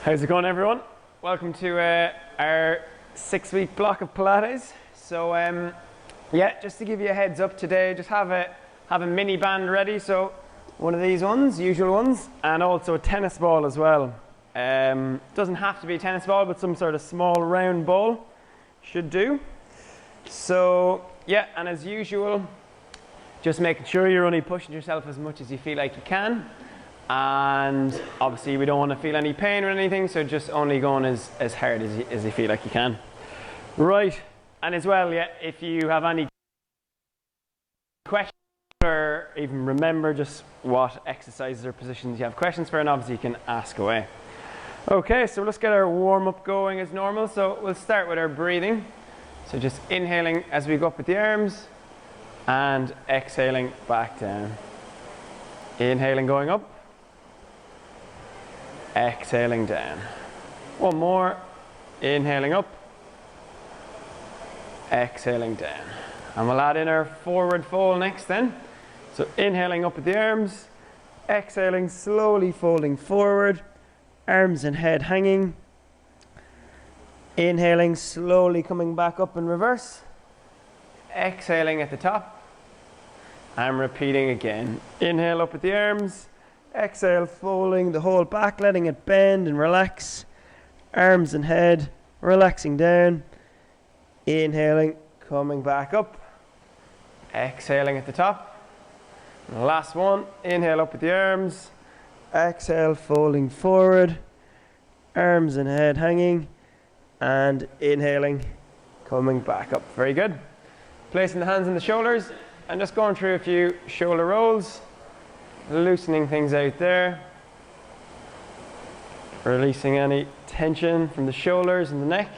How's it going, everyone? Welcome to our 6-week block of Pilates. So yeah, just to give you a heads up today, just have a mini band ready. So one of these ones, usual ones, and also a tennis ball as well. Doesn't have to be a tennis ball, but some sort of small round ball should do. So yeah, and as usual, just making sure you're only pushing yourself as much as you feel like you can. And obviously we don't want to feel any pain or anything, so just only going as hard as you feel like you can. Right, and as well, yeah, if you have any questions or even remember just what exercises or positions you have questions for, and obviously you can ask away. Okay, so let's get our warm-up going as normal. So we'll start with our breathing. So just inhaling as we go up with the arms and exhaling back down. Inhaling going up. Exhaling down. One more. Inhaling up. Exhaling down. And we'll add in our forward fold next then. So inhaling up with the arms. Exhaling, slowly folding forward. Arms and head hanging. Inhaling, slowly coming back up in reverse. Exhaling at the top. And repeating again. Inhale up with the arms. Exhale, folding the whole back, letting it bend and relax. Arms and head relaxing down. Inhaling, coming back up. Exhaling at the top. And last one, inhale up with the arms. Exhale, folding forward. Arms and head hanging. And inhaling, coming back up. Very good. Placing the hands on the shoulders and just going through a few shoulder rolls. Loosening things out there, releasing any tension from the shoulders and the neck,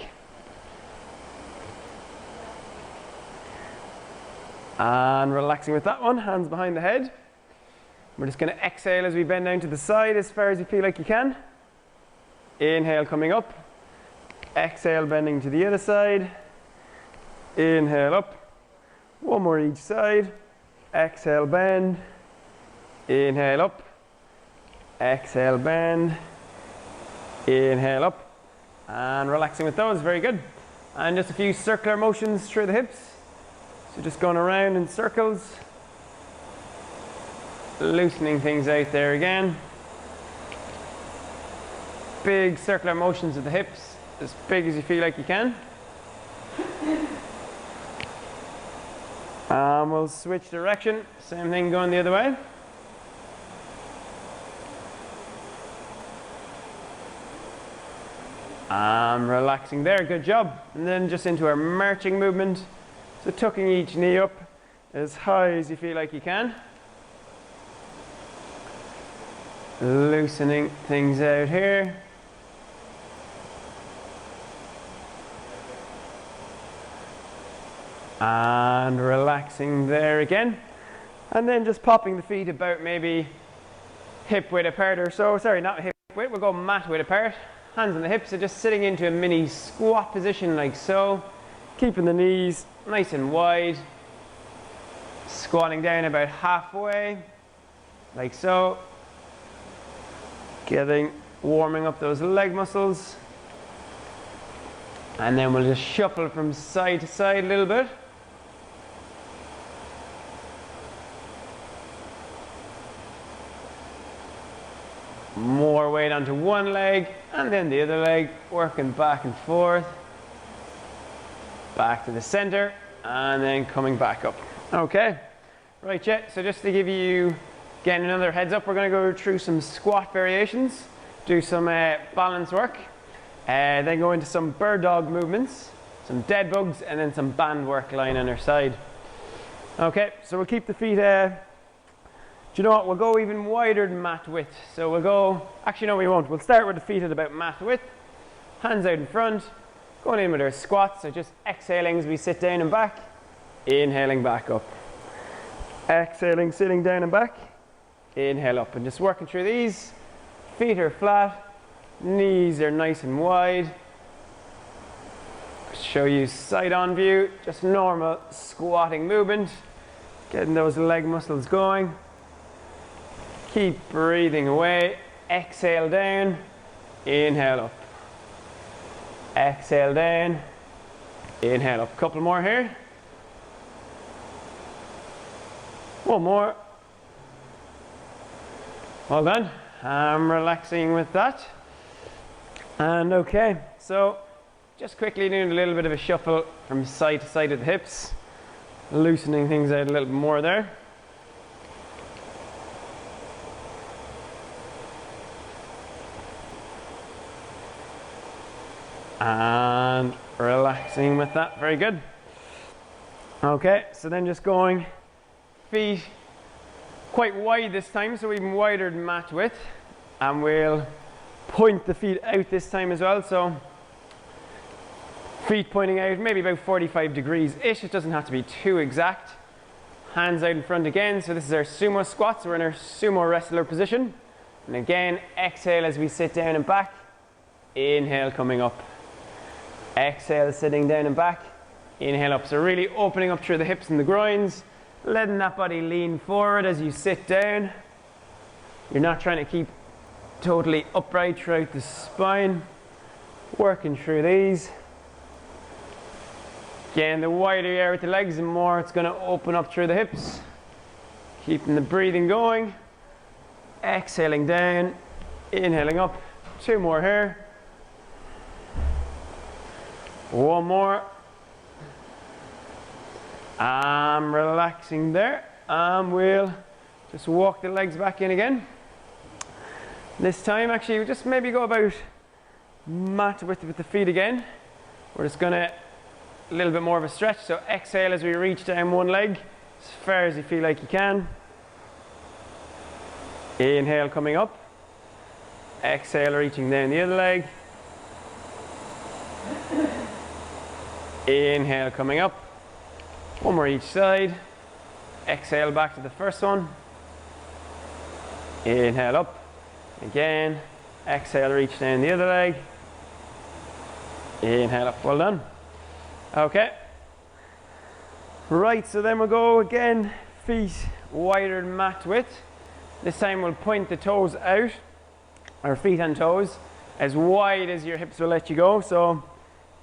and relaxing with that one. Hands behind the head. We're just going to exhale as we bend down to the side as far as you feel like you can. Inhale, coming up. Exhale, bending to the other side. Inhale up. One more each side. Exhale, bend. Inhale up, exhale, bend, inhale up, and relaxing with those. Very good. And just a few circular motions through the hips. So just going around in circles, loosening things out there again. Big circular motions of the hips, as big as you feel like you can. And we'll switch direction. Same thing going the other way. Relaxing there, good job. And then just into our marching movement. So tucking each knee up as high as you feel like you can. Loosening things out here. And relaxing there again. And then just popping the feet about maybe hip width apart or so. Sorry, not hip width, we'll go mat width apart. Hands on the hips, so just sitting into a mini squat position like so. Keeping the knees nice and wide. Squatting down about halfway, like so. Warming up those leg muscles. And then we'll just shuffle from side to side a little bit. More weight onto one leg and then the other leg, working back and forth. Back to the center and then coming back up. Okay, right, yeah, so just to give you again another heads up, we're going to go through some squat variations, do some balance work, then go into some bird dog movements, some dead bugs, and then some band work lying on our side. Okay, so we'll keep the feet do you know what, we'll go even wider than mat width. So we'll go, actually no we won't, we'll start with the feet at about mat width. Hands out in front, going in with our squats, so just exhaling as we sit down and back. Inhaling back up. Exhaling, sitting down and back. Inhale up, and just working through these. Feet are flat, knees are nice and wide. Show you side on view, just normal squatting movement. Getting those leg muscles going. Keep breathing away. Exhale down. inhale up. Exhale down, inhale up. Couple more here. One more. Well done. I'm relaxing with that. And okay, so just quickly doing a little bit of a shuffle from side to side of the hips, loosening things out a little bit more there. And relaxing with that, very good. Okay, so then just going feet quite wide this time, so even wider than mat width, and we'll point the feet out this time as well, so feet pointing out maybe about 45 degrees ish. It doesn't have to be too exact. Hands out in front again, so this is our sumo squat, so we're in our sumo wrestler position, and again exhale as we sit down and back, inhale coming up, exhale sitting down and back, inhale up. So really opening up through the hips and the groins, letting that body lean forward as you sit down. You're not trying to keep totally upright throughout the spine, working through these. Again, the wider you are with the legs, the more it's going to open up through the hips. Keeping the breathing going, exhaling down, inhaling up. Two more here. One more. I'm relaxing there, and we'll just walk the legs back in again. This time actually we'll just maybe go about mat width with the feet again. We're just gonna a little bit more of a stretch, so exhale as we reach down one leg as far as you feel like you can. Inhale coming up, exhale reaching down the other leg. Inhale coming up. One more each side. Exhale back to the first one. Inhale up. Again. Exhale, reach down the other leg. Inhale up. Well done. Okay. Right, so then we'll go again. Feet wider than mat width. This time we'll point the toes out. Our feet and toes as wide as your hips will let you go. So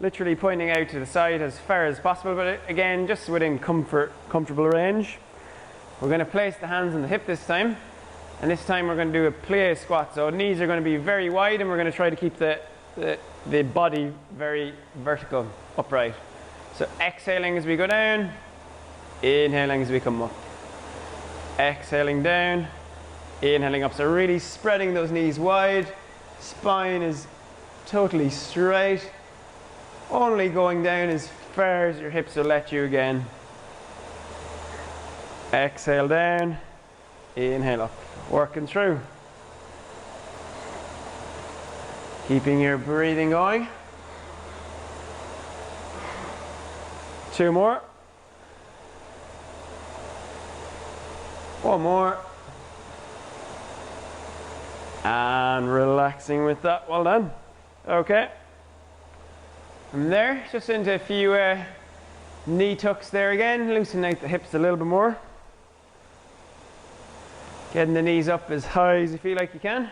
literally pointing out to the side as far as possible, but again, just within comfortable range. We're going to place the hands on the hip this time, and this time we're going to do a plie squat. So knees are going to be very wide, and we're going to try to keep the body very vertical, upright. So exhaling as we go down, inhaling as we come up. Exhaling down, inhaling up. So really spreading those knees wide, spine is totally straight. Only going down as far as your hips will let you again. Exhale down, inhale up, working through. Keeping your breathing going. Two more. One more. And relaxing with that, well done. Okay. From there, just into a few knee tucks there again, loosening out the hips a little bit more. Getting the knees up as high as you feel like you can.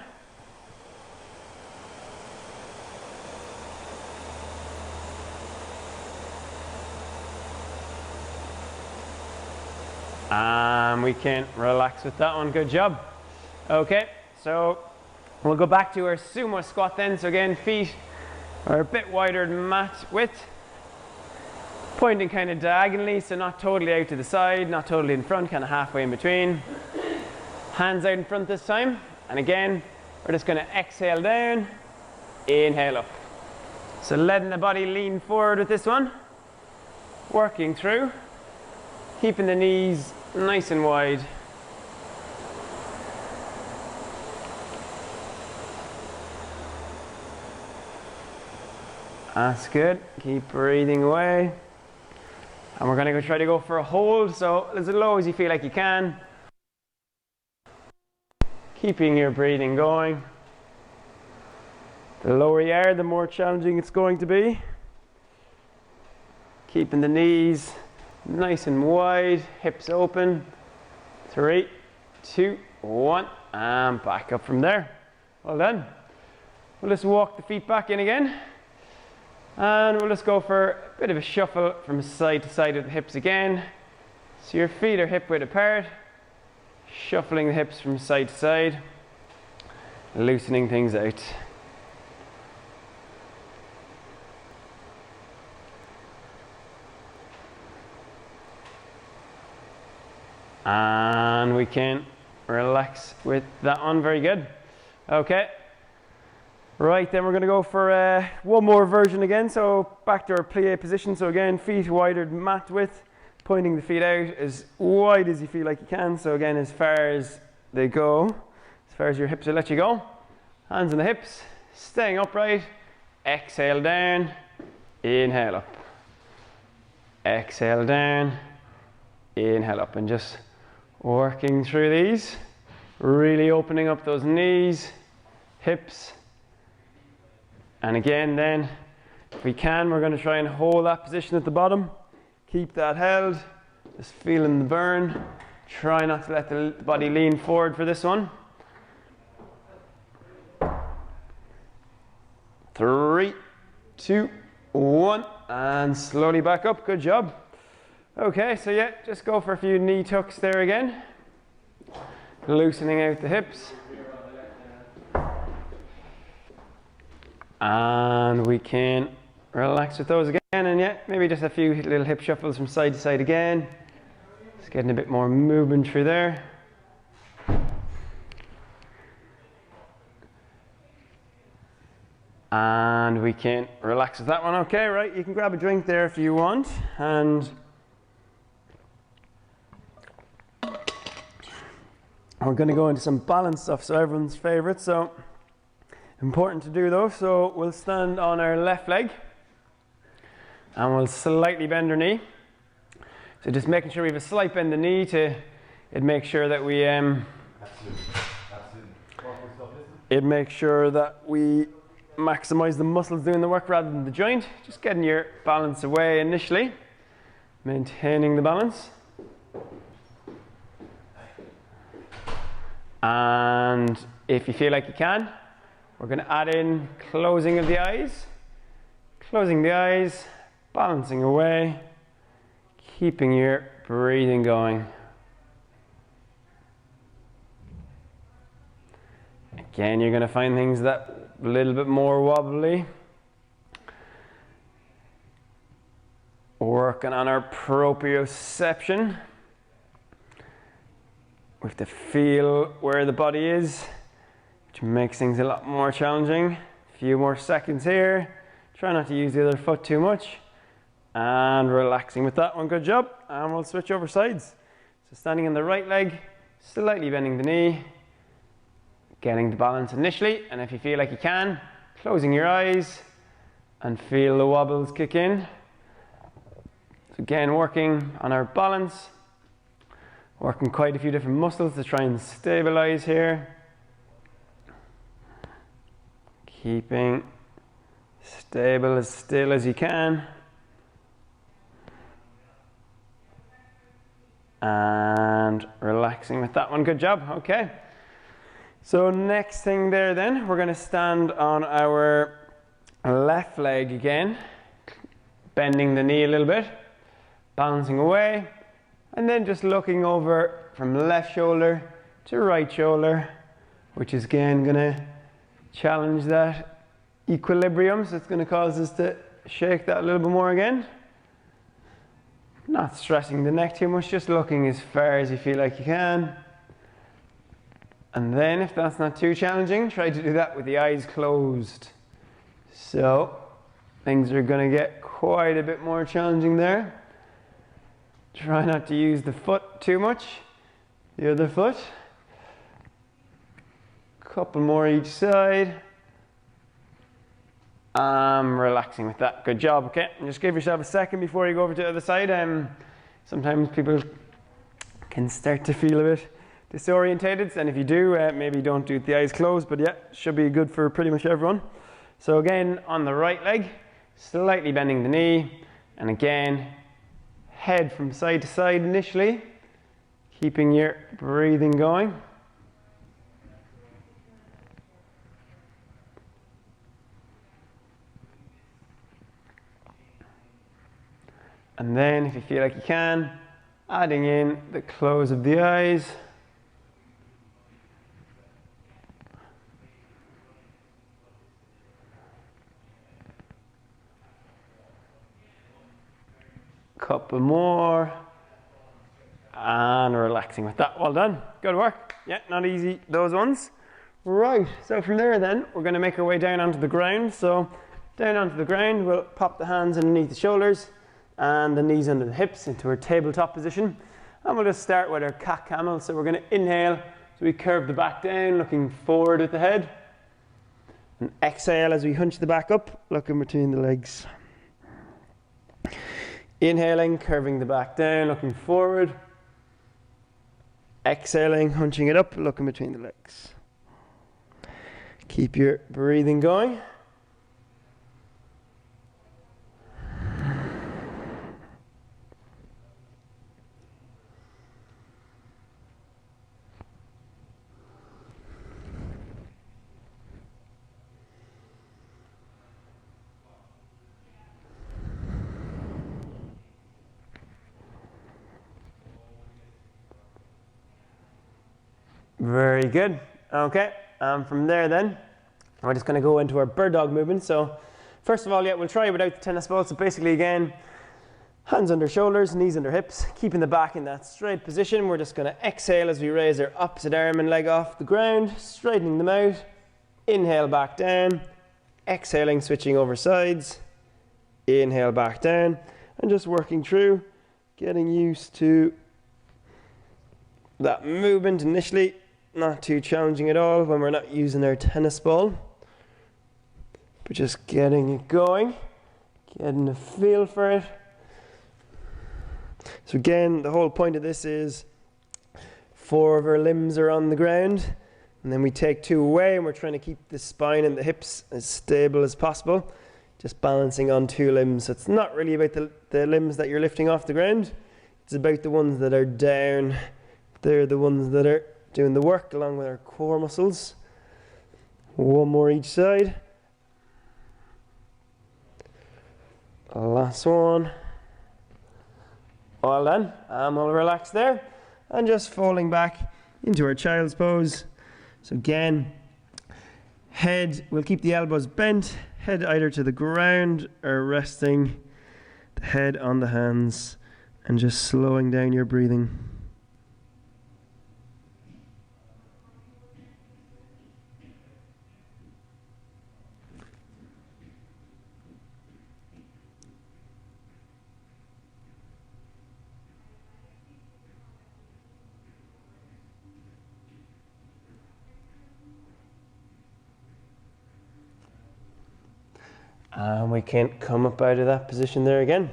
And we can relax with that one, good job. Okay, so we'll go back to our sumo squat then. So again, feet are a bit wider than mat width, pointing kind of diagonally, so not totally out to the side, not totally in front, kind of halfway in between. Hands out in front this time, and again we're just going to exhale down, inhale up. So letting the body lean forward with this one, working through, keeping the knees nice and wide. That's good. Keep breathing away. And we're going to try to go for a hold, so as low as you feel like you can. Keeping your breathing going. The lower you are, the more challenging it's going to be. Keeping the knees nice and wide, hips open. 3, 2, 1, and back up from there. Well done. We'll just walk the feet back in again. And we'll just go for a bit of a shuffle from side to side with the hips again. So your feet are hip width apart. Shuffling the hips from side to side. Loosening things out. And we can relax with that one. Very good. Okay. Right, then we're going to go for one more version again. So back to our plie position. So again, feet wider than mat width, pointing the feet out as wide as you feel like you can. So again, as far as they go, as far as your hips will let you go. Hands on the hips, staying upright. Exhale down, inhale up. Exhale down, inhale up, and just working through these, really opening up those knees, hips. And again then, if we can, we're going to try and hold that position at the bottom. Keep that held, just feeling the burn. Try not to let the body lean forward for this one. 3, 2, 1, and slowly back up. Good job. Okay, so yeah, just go for a few knee tucks there again. Loosening out the hips. And we can relax with those again, and yeah, maybe just a few little hip shuffles from side to side again. Just getting a bit more movement through there. And we can relax with that one. Okay, right, you can grab a drink there if you want, and we're going to go into some balance stuff, so everyone's favorite. So important to do though. So we'll stand on our left leg and we'll slightly bend our knee. So just making sure we have a slight bend in the knee to make sure that we make sure that we maximize the muscles doing the work rather than the joint. Just getting your balance away initially, maintaining the balance. And if you feel like you can, we're going to add in closing of the eyes. Closing the eyes, balancing away, keeping your breathing going. Again, you're going to find things that a little bit more wobbly. Working on our proprioception. We have to feel where the body is, which makes things a lot more challenging. A few more seconds here. Try not to use the other foot too much. And relaxing with that one. Good job. And we'll switch over sides. So standing on the right leg, slightly bending the knee. Getting the balance initially. And if you feel like you can, closing your eyes and feel the wobbles kick in. So again, working on our balance. Working quite a few different muscles to try and stabilize here. Keeping stable as still as you can. And relaxing with that one. Good job. Okay. So next thing there then, we're going to stand on our left leg again. Bending the knee a little bit. Balancing away. And then just looking over from left shoulder to right shoulder, which is again going to challenge that equilibrium. So it's going to cause us to shake that a little bit more again. Not stressing the neck too much, just looking as far as you feel like you can. And then if that's not too challenging, try to do that with the eyes closed. So things are going to get quite a bit more challenging there. Try not to use the foot too much, the other foot. Couple more each side. Relaxing with that. Good job. Okay, and just give yourself a second before you go over to the other side. Sometimes people can start to feel a bit disorientated, and if you do, maybe don't do it with the eyes closed, but yeah, should be good for pretty much everyone. So again, on the right leg, slightly bending the knee, and again, head from side to side initially, keeping your breathing going. And then if you feel like you can, adding in the close of the eyes. Couple more. And relaxing with that. Well done. Good work. Yeah, not easy, those ones. Right, so from there then, we're going to make our way down onto the ground. So down onto the ground, we'll pop the hands underneath the shoulders and the knees under the hips into our tabletop position. And we'll just start with our cat camel. So we're going to inhale, so we curve the back down, looking forward with the head. And exhale as we hunch the back up, looking between the legs. Inhaling, curving the back down, looking forward. Exhaling, hunching it up, looking between the legs. Keep your breathing going. Very good. Okay, from there then, we're just going to go into our bird dog movement. So first of all, yeah, we'll try without the tennis ball. So basically again, hands under shoulders, knees under hips, keeping the back in that straight position. We're just going to exhale as we raise our opposite arm and leg off the ground, straightening them out. Inhale back down, exhaling, switching over sides. Inhale back down, and just working through, getting used to that movement initially. Not too challenging at all when we're not using our tennis ball, but just getting it going, getting a feel for it. So again, the whole point of this is 4 of our limbs are on the ground, and then we take 2 away, and we're trying to keep the spine and the hips as stable as possible, just balancing on 2 limbs. So it's not really about the limbs that you're lifting off the ground, it's about the ones that are down. They're the ones that are doing the work along with our core muscles. 1 more each side. Last one. Well done. And we'll relax there. And just falling back into our child's pose. So again, head, we'll keep the elbows bent, head either to the ground or resting the head on the hands, and just slowing down your breathing. And we can come up out of that position there again.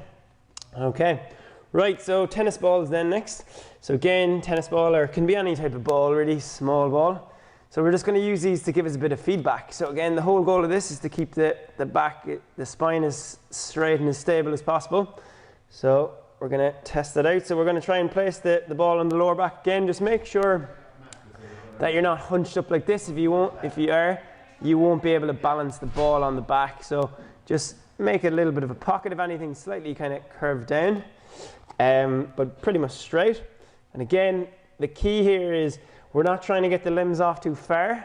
Okay, right, so tennis balls then next. So again, tennis ball, or can be any type of ball really, small ball. So we're just going to use these to give us a bit of feedback. So again, the whole goal of this is to keep the back, the spine as straight and as stable as possible. So we're going to test that out. So we're going to try and place the ball on the lower back again. Just make sure that you're not hunched up like this. If you are, you won't be able to balance the ball on the back. So just make it a little bit of a pocket, if anything, slightly kind of curved down, but pretty much straight. And again, the key here is we're not trying to get the limbs off too far.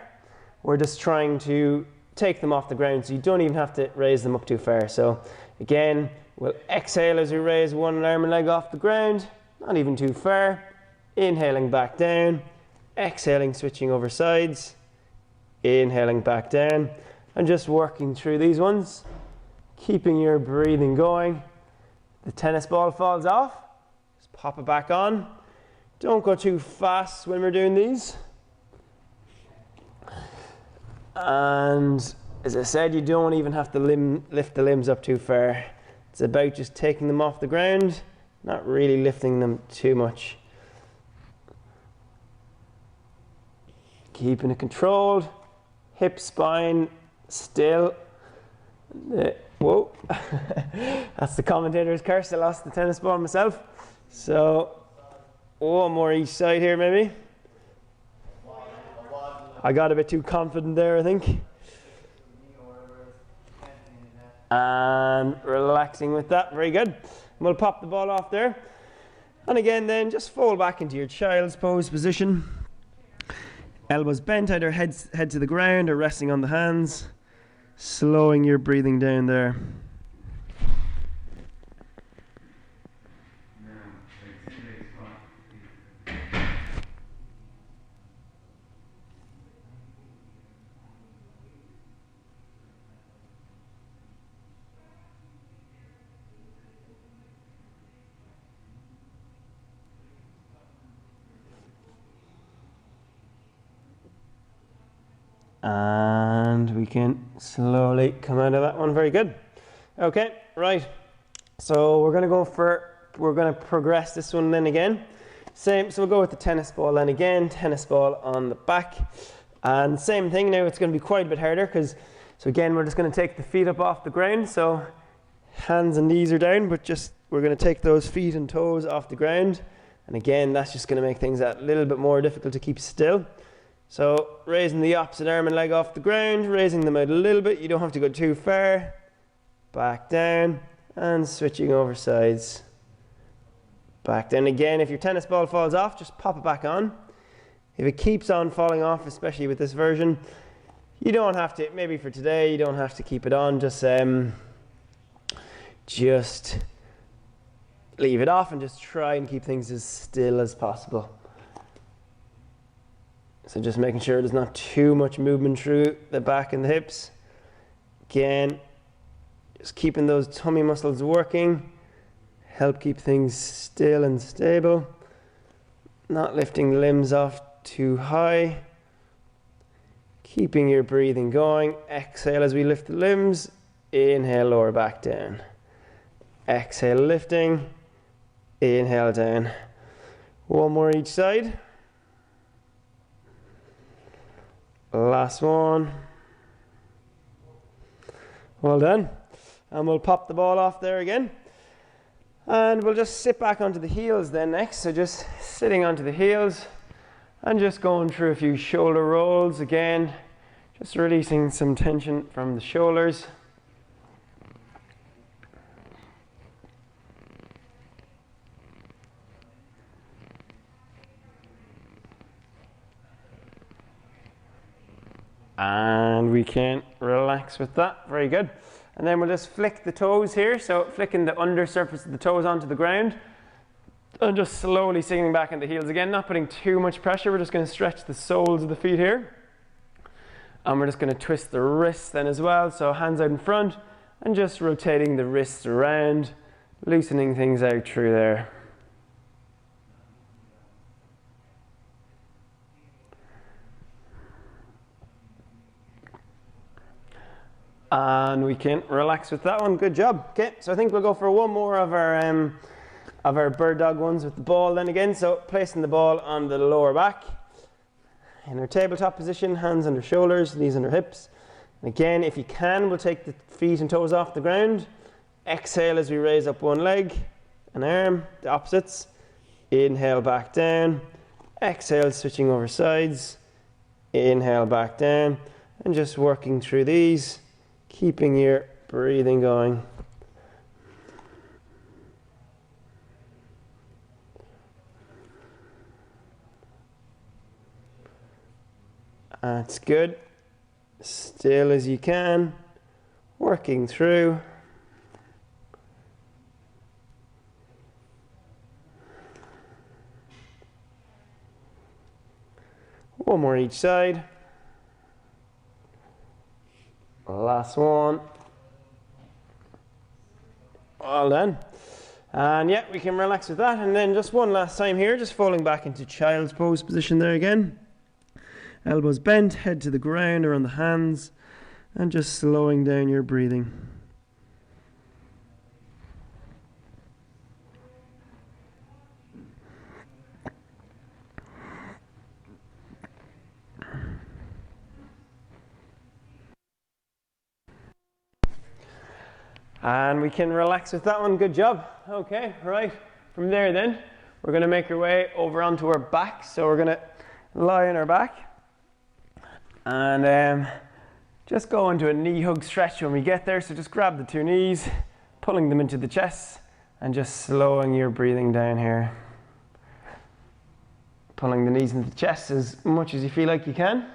We're just trying to take them off the ground, so you don't even have to raise them up too far. So again, we'll exhale as we raise one arm and leg off the ground, not even too far. Inhaling back down, exhaling, switching over sides. Inhaling back down, and just working through these ones, keeping your breathing going. The tennis ball falls off, just pop it back on. Don't go too fast when we're doing these. And as I said, you don't even have to lift the limbs up too far. It's about just taking them off the ground, not really lifting them too much. Keeping it controlled. Hip, spine, still. Whoa. That's the commentator's curse. I lost the tennis ball myself. So, 1 more each side here maybe. I got a bit too confident there, I think. And relaxing with that. Very good. we'll pop the ball off there. And again then, just fold back into your child's pose position. Elbows bent, either head to the ground or resting on the hands. Slowing your breathing down there. And we can slowly come out of that one. Very good. Okay, right. So we're going to progress this one then again. Same, so we'll go with the tennis ball then again. Tennis ball on the back. And same thing now, it's going to be quite a bit harder because, so again, we're just going to take the feet up off the ground. So hands and knees are down, but just, we're going to take those feet and toes off the ground. And again, that's just going to make things a little bit more difficult to keep still. So raising the opposite arm and leg off the ground, raising them out a little bit. You don't have to go too far. Back down and switching over sides. Back down again. If your tennis ball falls off, just pop it back on. If it keeps on falling off, especially with this version, you don't have to, maybe for today, you don't have to keep it on. Just leave it off and just try and keep things as still as possible. So just making sure there's not too much movement through the back and the hips. Again, just keeping those tummy muscles working. Help keep things still and stable. Not lifting the limbs off too high. Keeping your breathing going. Exhale as we lift the limbs. Inhale, lower back down. Exhale, lifting. Inhale, down. One more each side. Last one. Well done. And we'll pop the ball off there again. And we'll just sit back onto the heels then next. So just sitting onto the heels and just going through a few shoulder rolls again. Just releasing some tension from the shoulders. And we can relax with that. Very good. And then we'll just flick the toes here. So flicking the under surface of the toes onto the ground. And just slowly sinking back into the heels again. Not putting too much pressure. We're just going to stretch the soles of the feet here. And we're just going to twist the wrists then as well. So hands out in front. And just rotating the wrists around. Loosening things out through there. And we can relax with that one. Good job. Okay, so I think we'll go for one more of our bird dog ones with the ball then again. So placing the ball on the lower back in our tabletop position, hands under shoulders, knees under hips. And again, if you can, we'll take the feet and toes off the ground. Exhale as we raise up one leg, an arm, the opposites. Inhale, back down. Exhale, switching over sides. Inhale, back down. And just working through these. Keeping your breathing going. That's good. Still as you can. Working through. One more each side. Last one. Well done. And yeah, we can relax with that. And then just one last time here, just falling back into child's pose position there again. Elbows bent, head to the ground or on the hands, and just slowing down your breathing. And we can relax with that one. Good job. Okay, right. From there then, we're going to make our way over onto our back. So we're going to lie on our back. And just go into a knee hug stretch when we get there. So just grab the two knees, pulling them into the chest. and just slowing your breathing down here. Pulling the knees into the chest as much as you feel like you can.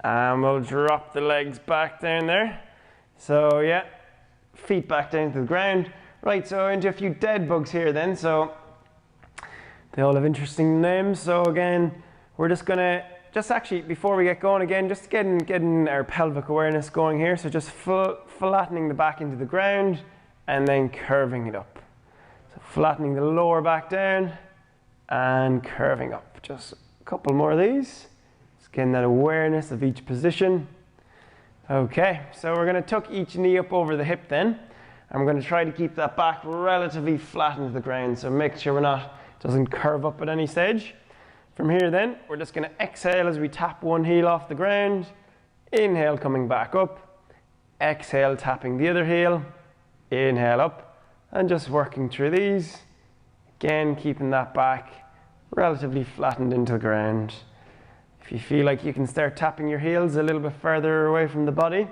And we'll drop the legs back down there. So yeah, feet back down to the ground. Right, so into a few dead bugs here then. So they all have interesting names. So again, we're just gonna, actually before we get going again, just getting our pelvic awareness going here. So just flattening the back into the ground and then curving it up. So flattening the lower back down and curving up. Just a couple more of these. Getting that awareness of each position. Okay, so we're going to tuck each knee up over the hip then. And we're going to try to keep that back relatively flat into the ground. So make sure it doesn't curve up at any stage. From here then, we're just going to exhale as we tap one heel off the ground. Inhale, coming back up. Exhale, tapping the other heel. Inhale up. And just working through these. Again, keeping that back relatively flattened into the ground. If you feel like you can start tapping your heels a little bit further away from the body,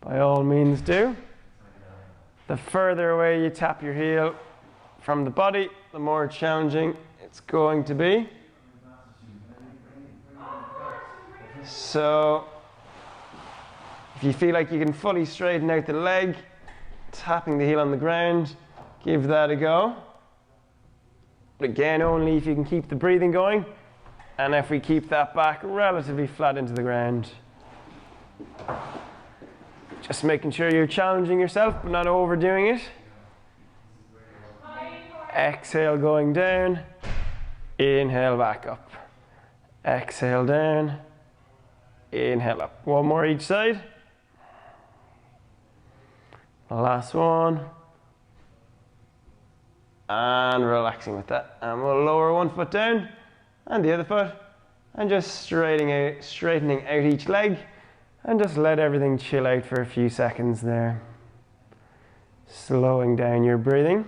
by all means do. The further away you tap your heel from the body, the more challenging it's going to be. So, if you feel like you can fully straighten out the leg, tapping the heel on the ground, give that a go. But again, only if you can keep the breathing going. And if we keep that back relatively flat into the ground. Just making sure you're challenging yourself, but not overdoing it. Exhale, going down. Inhale, back up. Exhale, down. Inhale, up. One more each side. Last one. And relaxing with that. And we'll lower one foot down. And the other foot, and just straightening out each leg, and just let everything chill out for a few seconds there. Slowing down your breathing.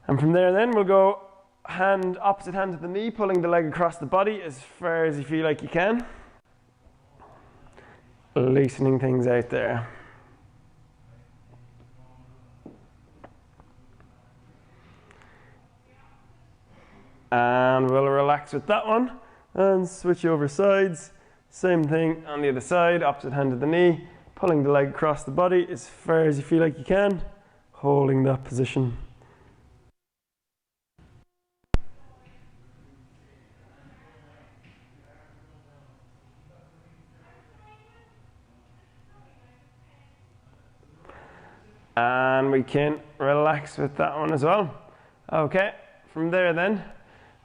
And from there then, we'll go opposite hand to the knee, pulling the leg across the body as far as you feel like you can. Loosening things out there. And we'll relax with that one and switch over sides. Same thing on the other side, opposite hand to the knee, pulling the leg across the body as far as you feel like you can, holding that position. And we can relax with that one as well. Okay, from there then,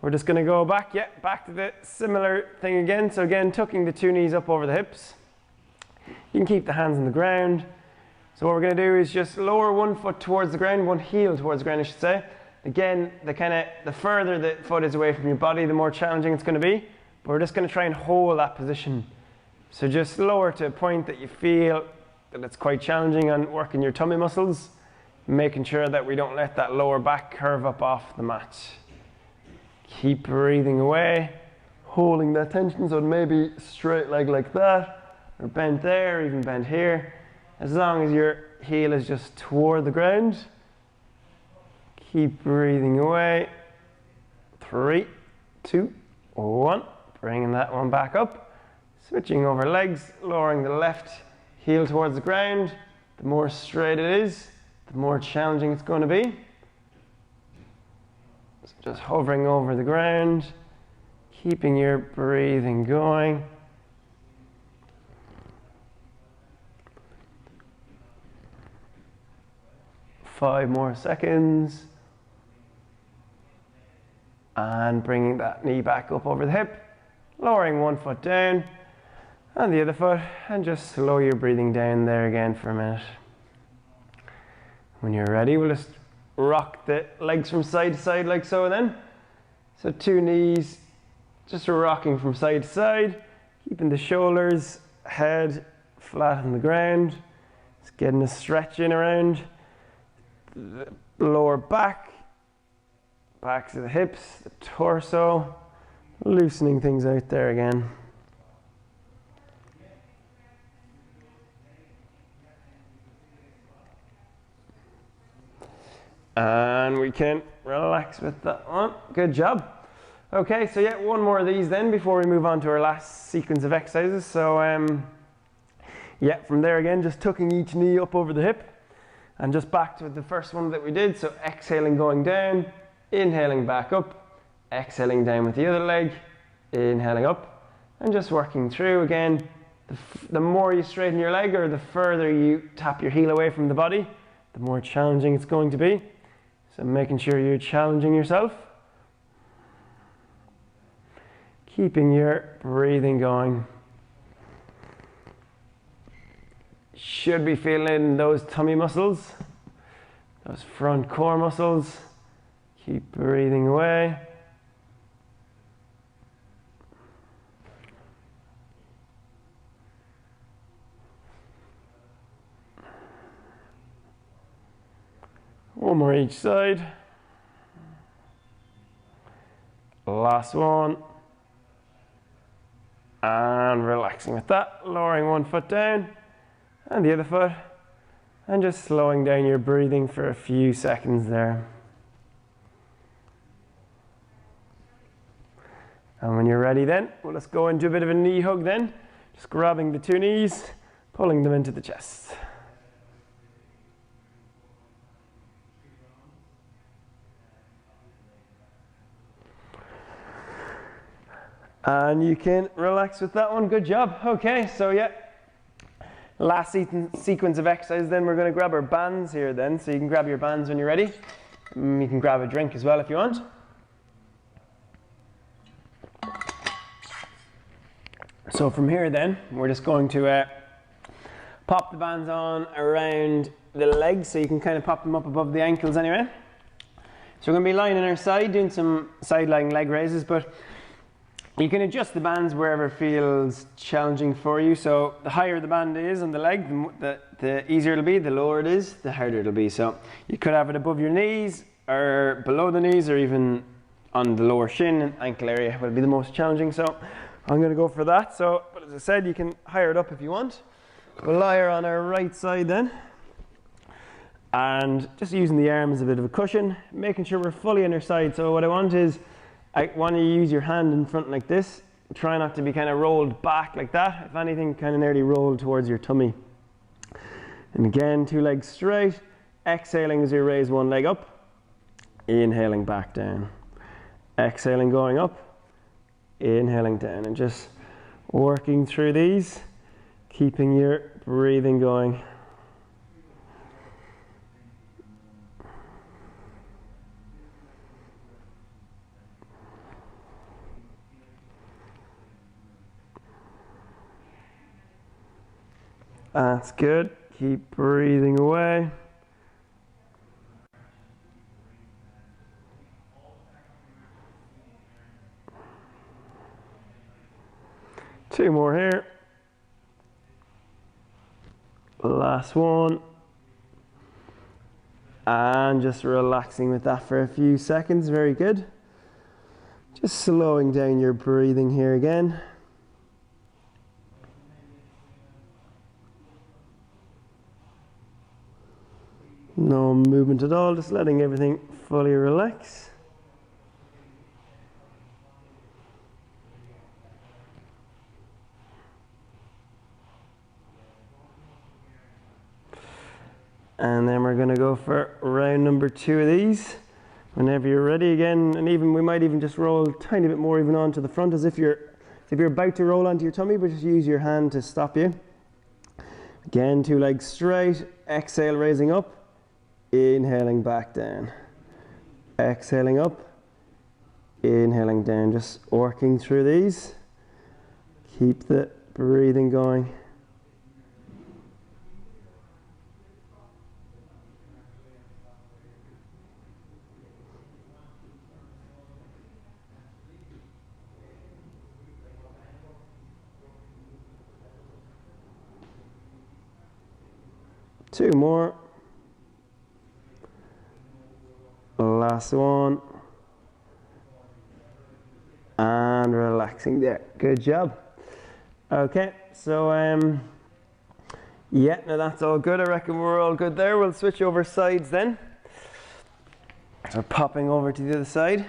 we're just going to go back to the similar thing again. So again, tucking the two knees up over the hips. You can keep the hands on the ground. So what we're going to do is just lower one foot towards the ground, one heel towards the ground, I should say. Again, the further the foot is away from your body, the more challenging it's going to be. But we're just going to try and hold that position. So just lower to a point that you feel that it's quite challenging on working your tummy muscles, making sure that we don't let that lower back curve up off the mat. Keep breathing away, holding that tension, so maybe straight leg like that, or bent there, or even bent here. As long as your heel is just toward the ground, keep breathing away. 3, 2, 1. Bringing that one back up. Switching over legs, lowering the left heel towards the ground. The more straight it is, the more challenging it's going to be. So just hovering over the ground, keeping your breathing going. Five more seconds. And bringing that knee back up over the hip, lowering one foot down and the other foot, and just slow your breathing down there again for a minute. When you're ready, we'll just rock the legs from side to side like so then. So two knees, just rocking from side to side, keeping the shoulders, head flat on the ground. Just getting a stretch in around the lower back, back to the hips, the torso, loosening things out there again. And we can relax with that one. Good job. Okay, so yeah, one more of these then before we move on to our last sequence of exercises. So yeah, from there again, just tucking each knee up over the hip and just back to the first one that we did. So exhaling, going down, inhaling back up, exhaling down with the other leg, inhaling up, and just working through again. The more you straighten your leg or the further you tap your heel away from the body, the more challenging it's going to be. So making sure you're challenging yourself. Keeping your breathing going. Should be feeling those tummy muscles, those front core muscles. Keep breathing away. One more each side. Last one. And relaxing with that, lowering one foot down and the other foot, and just slowing down your breathing for a few seconds there. And when you're ready then, well, let's go into a bit of a knee hug then. Just grabbing the two knees, pulling them into the chest. And you can relax with that one. Good job. Okay, so yeah, last sequence of exercise then, we're going to grab our bands here then. So you can grab your bands when you're ready. You can grab a drink as well if you want. So from here then, we're just going to pop the bands on around the legs, so you can kind of pop them up above the ankles anyway. So we're going to be lying on our side doing some side lying leg raises, but you can adjust the bands wherever feels challenging for you. So the higher the band is on the leg, the easier it'll be. The lower it is, the harder it'll be. So you could have it above your knees or below the knees, or even on the lower shin and ankle area will be the most challenging. So I'm going to go for that. So, but as I said, you can higher it up if you want. We'll lie her on our right side then. And just using the arm as a bit of a cushion, making sure we're fully on our side. So what I want is, I want you to use your hand in front like this. Try not to be kind of rolled back like that. If anything, kind of nearly rolled towards your tummy. And again, two legs straight. Exhaling as you raise one leg up. Inhaling back down. Exhaling going up. Inhaling down. And just working through these. Keeping your breathing going. That's good. Keep breathing away. Two more here. Last one. And just relaxing with that for a few seconds. Very good. Just slowing down your breathing here again. No movement at all, just letting everything fully relax. And then we're going to go for round number 2 of these. Whenever you're ready again, and even we might even just roll a tiny bit more even onto the front, as if you're about to roll onto your tummy, but just use your hand to stop you. Again, two legs straight, exhale, raising up. Inhaling back down, exhaling up, inhaling down, just working through these. Keep the breathing going. Two more. Last one. And relaxing there. Good job. Okay, so yeah, now that's all good. I reckon we're all good there. We'll switch over sides then. So popping over to the other side.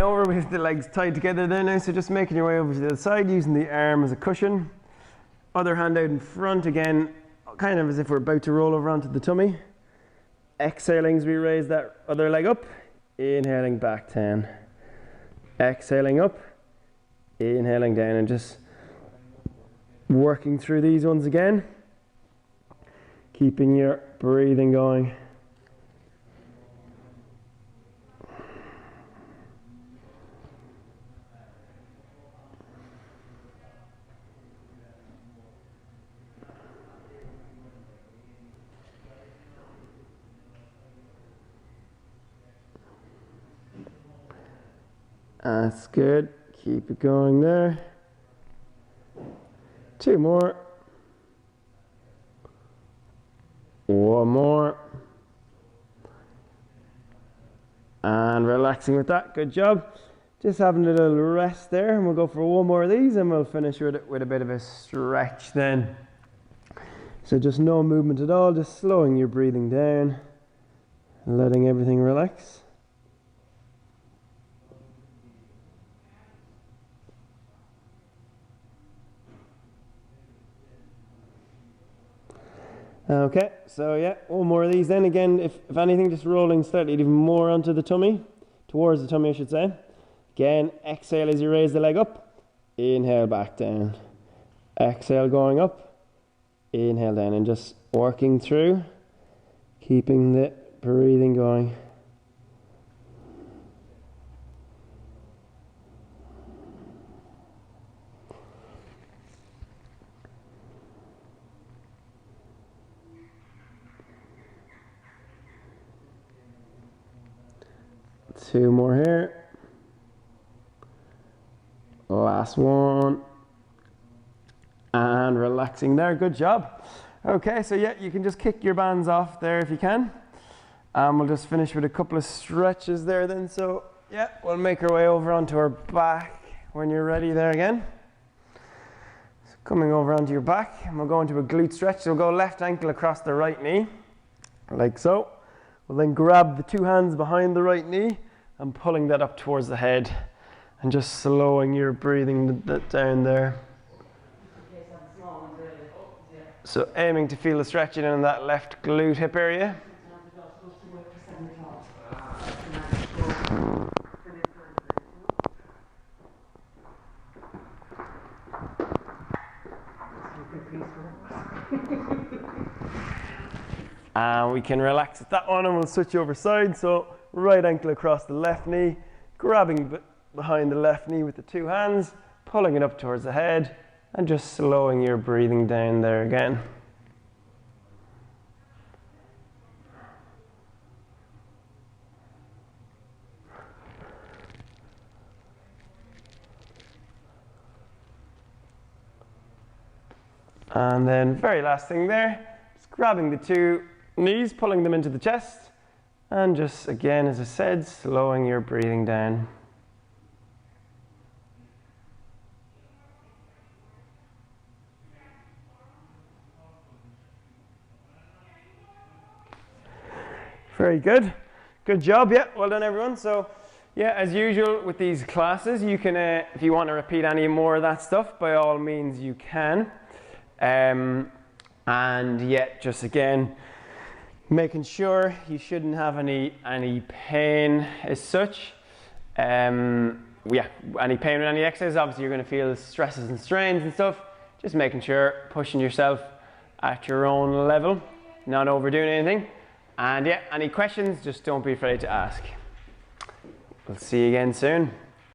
Over with the legs tied together there now, so just making your way over to the other side, using the arm as a cushion. Other hand out in front again, kind of as if we're about to roll over onto the tummy. Exhaling as we raise that other leg up. Inhaling back 10. Exhaling up. Inhaling down, and just working through these ones again. Keeping your breathing going. That's good. Keep it going there. 2 more. 1 more. And relaxing with that. Good job. Just having a little rest there, and we'll go for 1 more of these, and we'll finish with it with a bit of a stretch then. So just no movement at all, just slowing your breathing down, letting everything relax. Okay, so yeah, 1 more of these then. Again, if anything, just rolling slightly even more onto the tummy, towards the tummy I should say. Again, exhale as you raise the leg up. Inhale back down. Exhale going up. Inhale down, and just working through, keeping the breathing going. Two more here. Last one. And relaxing there. Good job. Okay, so yeah, you can just kick your bands off there if you can. We'll just finish with a couple of stretches there then. So yeah, we'll make our way over onto our back when you're ready there again. So coming over onto your back, and we'll go into a glute stretch. So we'll go left ankle across the right knee, like so. We'll then grab the 2 hands behind the right knee and pulling that up towards the head, and just slowing your breathing down there. So aiming to feel the stretching in that left glute hip area. And we can relax at that one, and we'll switch over sides. So right ankle across the left knee, grabbing behind the left knee with the 2 hands, pulling it up towards the head, and just slowing your breathing down there again. And then very last thing there, just grabbing the 2 knees, pulling them into the chest, and just again, as I said, slowing your breathing down. Very good. Good job. Yeah, well done everyone. So yeah, as usual with these classes, you can, if you want to repeat any more of that stuff, by all means you can. And yeah, just again, making sure you shouldn't have any pain as such. Yeah, any pain with any exercise, obviously you're going to feel stresses and strains and stuff. Just making sure, pushing yourself at your own level, not overdoing anything. And yeah, any questions, just don't be afraid to ask. We'll see you again soon.